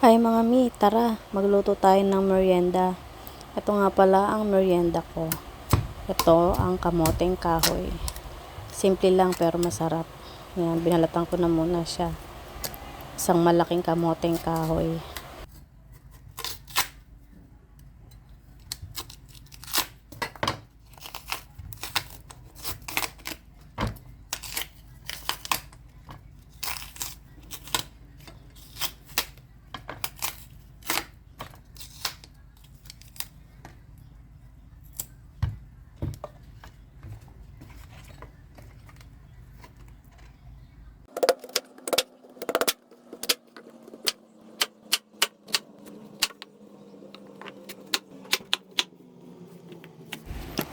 Hi mga mi, tara, magluto tayo ng merienda. Ito nga pala ang merienda ko. Ito ang kamoteng kahoy. Simple lang pero masarap. Yan, binalatan ko na muna siya. Isang malaking kamoteng kahoy.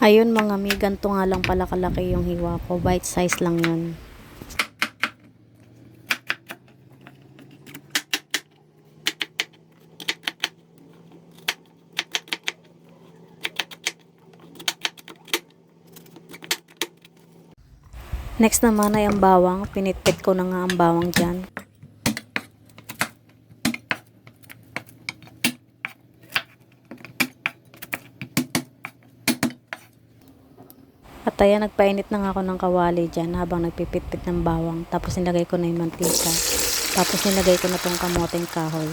Ayun mga mi, ganito nga lang pala kalaki yung hiwa ko. Bite size lang yun. Next naman ay ang bawang. Pinitpit ko na nga ang bawang dyan. At ayan, nagpainit na nga ako ng kawali dyan habang nagpipitpit ng bawang. Tapos nilagay ko na yung mantika. Tapos nilagay ko na tong kamoteng kahoy.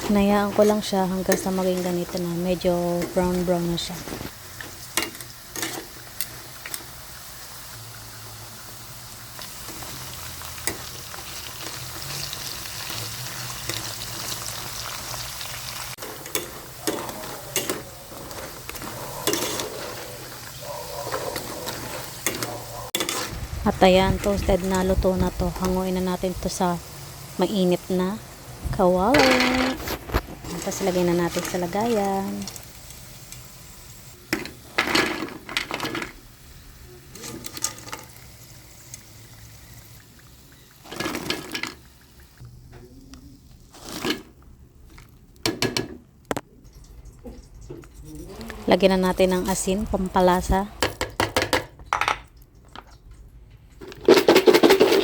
Hinayaan ko lang siya hanggang sa maging ganito na. Medyo brown na siya. At ayan, toasted na, luto na to. Hanguin na natin to sa mainit na kawali. Tapos lagay na natin sa lagayan. Lagyan na natin ng asin, pampalasa.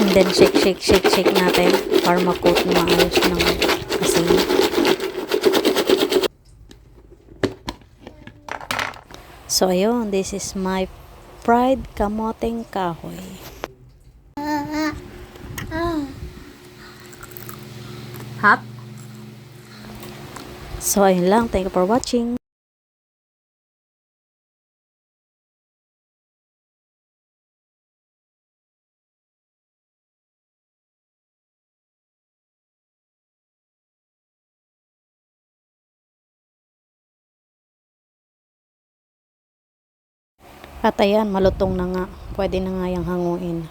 And then shake natin para ma-coat na maayos ng asin. So ayun, this is my fried kamoteng kahoy. Hot? So ayun lang, thank you for watching. At ayan, malutong na nga. Pwede na nga yung hanguin.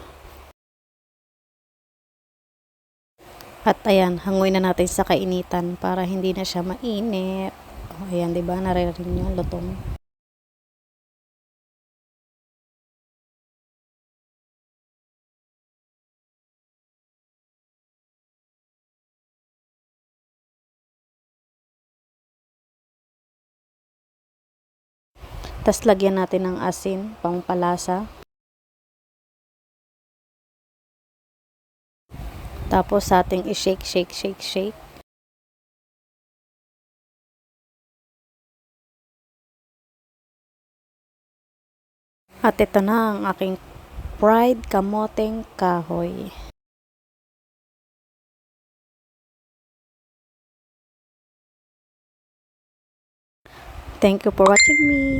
At ayan, hanguin na natin sa kainitan para hindi na siya mainit. O, ayan, diba? Naririnig nyo, lutong. Tapos lagyan natin ng asin, pangpalasa. Tapos sa ating i-shake. At ito na ang aking fried kamoteng kahoy. Thank you for watching me.